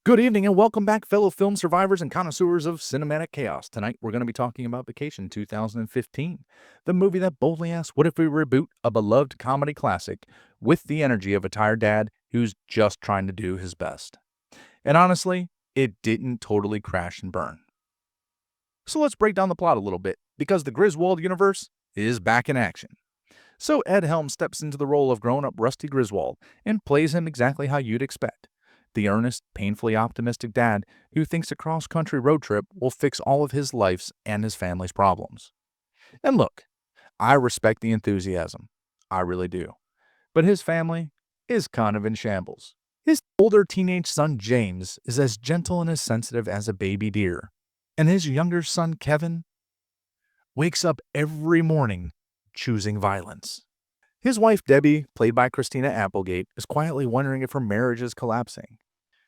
Good evening and welcome back, fellow film survivors and connoisseurs of cinematic chaos. Tonight, we're going to be talking about Vacation 2015, the movie that boldly asks, what if we reboot a beloved comedy classic with the energy of a tired dad who's just trying to do his best? And honestly, it didn't totally crash and burn. So let's break down the plot a little bit, because the Griswold universe is back in action. So Ed Helms steps into the role of grown-up Rusty Griswold and plays him exactly how you'd expect. The earnest, painfully optimistic dad who thinks a cross-country road trip will fix all of his life's and his family's problems. And look, I respect the enthusiasm. I really do. But his family is kind of in shambles. His older teenage son James is as gentle and as sensitive as a baby deer. And his younger son Kevin wakes up every morning choosing violence. His wife Debbie, played by Christina Applegate, is quietly wondering if her marriage is collapsing.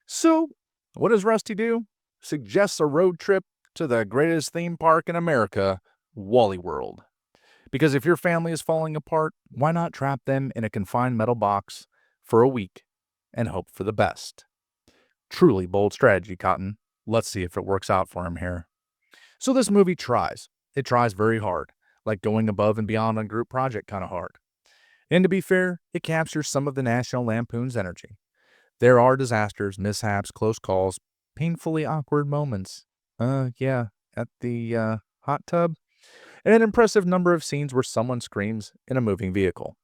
So, what does Rusty do? Suggests a road trip to the greatest theme park in America, Wally World. Because if your family is falling apart, why not trap them in a confined metal box for a week and hope for the best? Truly bold strategy, Cotton. Let's see if it works out for him here. So this movie tries. It tries very hard, like going above and beyond on group project kind of hard. And to be fair, it captures some of the National Lampoon's energy. There are disasters, mishaps, close calls, painfully awkward moments. At the hot tub. And an impressive number of scenes where someone screams in a moving vehicle.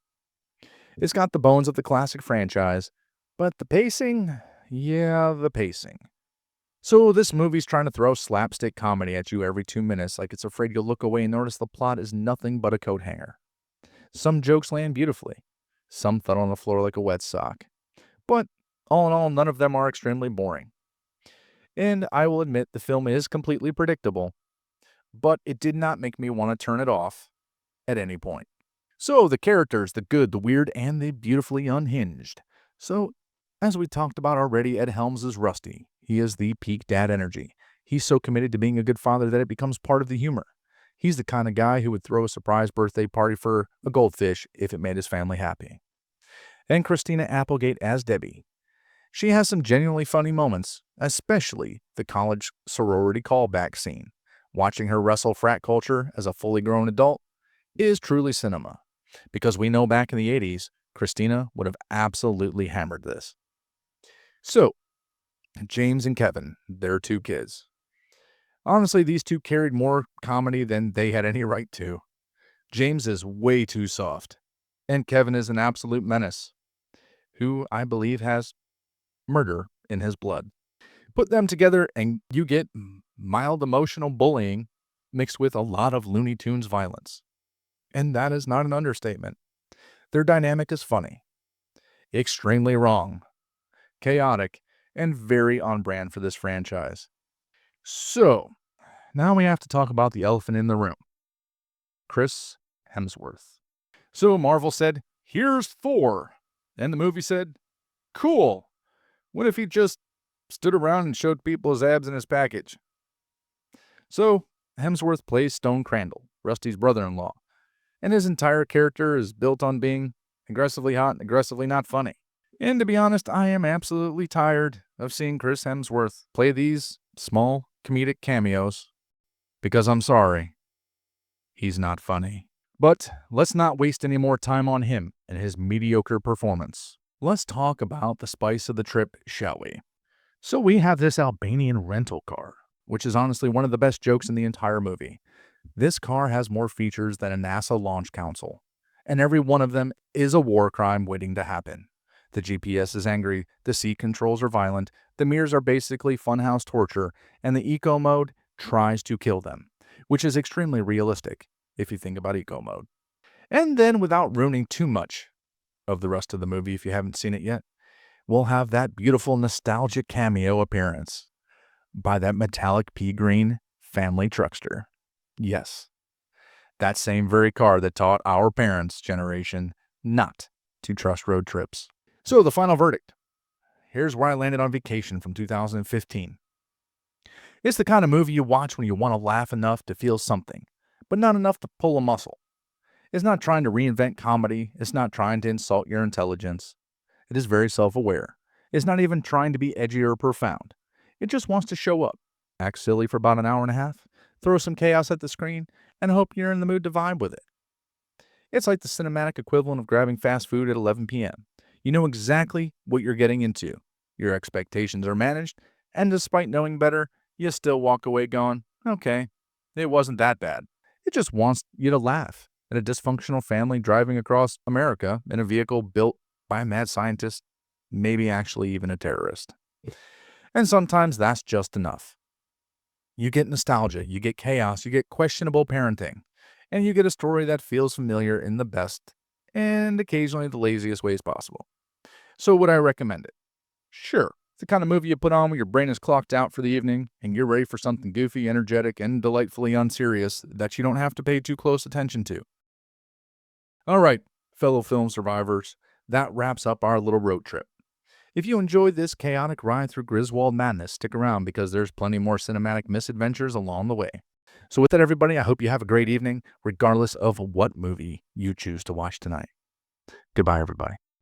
It's got the bones of the classic franchise, but the pacing? Yeah, the pacing. So this movie's trying to throw slapstick comedy at you every 2 minutes like it's afraid you'll look away and notice the plot is nothing but a coat hanger. Some jokes land beautifully. Some thud on the floor like a wet sock. But all in all, none of them are extremely boring. And I will admit the film is completely predictable, but it did not make me want to turn it off at any point. So the characters, the good, the weird, and the beautifully unhinged. So, as we talked about already, Ed Helms is Rusty. He is the peak dad energy. He's so committed to being a good father that it becomes part of the humor. He's the kind of guy who would throw a surprise birthday party for a goldfish if it made his family happy. And Christina Applegate as Debbie. She has some genuinely funny moments, especially the college sorority callback scene. Watching her wrestle frat culture as a fully grown adult is truly cinema, because we know back in the 80s, Christina would have absolutely hammered this. So, James and Kevin, their two kids. Honestly, these two carried more comedy than they had any right to. James is way too soft, and Kevin is an absolute menace, who I believe has murder in his blood. Put them together and you get mild emotional bullying mixed with a lot of Looney Tunes violence. And that is not an understatement. Their dynamic is funny, extremely wrong, chaotic, and very on brand for this franchise. So, now we have to talk about the elephant in the room. Chris Hemsworth. So Marvel said, "Here's Thor." And the movie said, "Cool. What if he just stood around and showed people his abs in his package?" So, Hemsworth plays Stone Crandall, Rusty's brother-in-law, and his entire character is built on being aggressively hot and aggressively not funny. And to be honest, I am absolutely tired of seeing Chris Hemsworth play these small comedic cameos, because I'm sorry, he's not funny. But let's not waste any more time on him and his mediocre performance. Let's talk about the spice of the trip, shall we? So we have this Albanian rental car, which is honestly one of the best jokes in the entire movie. This car has more features than a NASA launch console, and every one of them is a war crime waiting to happen. The GPS is angry, the seat controls are violent, the mirrors are basically funhouse torture, and the eco mode tries to kill them, which is extremely realistic if you think about eco mode. And then, without ruining too much of the rest of the movie if you haven't seen it yet, we'll have that beautiful nostalgic cameo appearance by that metallic pea green family truckster. Yes, that same very car that taught our parents' generation not to trust road trips. So the final verdict. Here's where I landed on Vacation from 2015. It's the kind of movie you watch when you want to laugh enough to feel something, but not enough to pull a muscle. It's not trying to reinvent comedy. It's not trying to insult your intelligence. It is very self-aware. It's not even trying to be edgy or profound. It just wants to show up, act silly for about an hour and a half, throw some chaos at the screen, and hope you're in the mood to vibe with it. It's like the cinematic equivalent of grabbing fast food at 11 p.m. You know exactly what you're getting into. Your expectations are managed, and despite knowing better, you still walk away going, okay, it wasn't that bad. It just wants you to laugh at a dysfunctional family driving across America in a vehicle built by a mad scientist, maybe actually even a terrorist. And sometimes that's just enough. You get nostalgia, you get chaos, you get questionable parenting, and you get a story that feels familiar in the best and occasionally the laziest ways possible. So would I recommend it? Sure. It's the kind of movie you put on when your brain is clocked out for the evening and you're ready for something goofy, energetic, and delightfully unserious that you don't have to pay too close attention to. All right, fellow film survivors, that wraps up our little road trip. If you enjoyed this chaotic ride through Griswold madness, stick around because there's plenty more cinematic misadventures along the way. So with that, everybody, I hope you have a great evening, regardless of what movie you choose to watch tonight. Goodbye, everybody.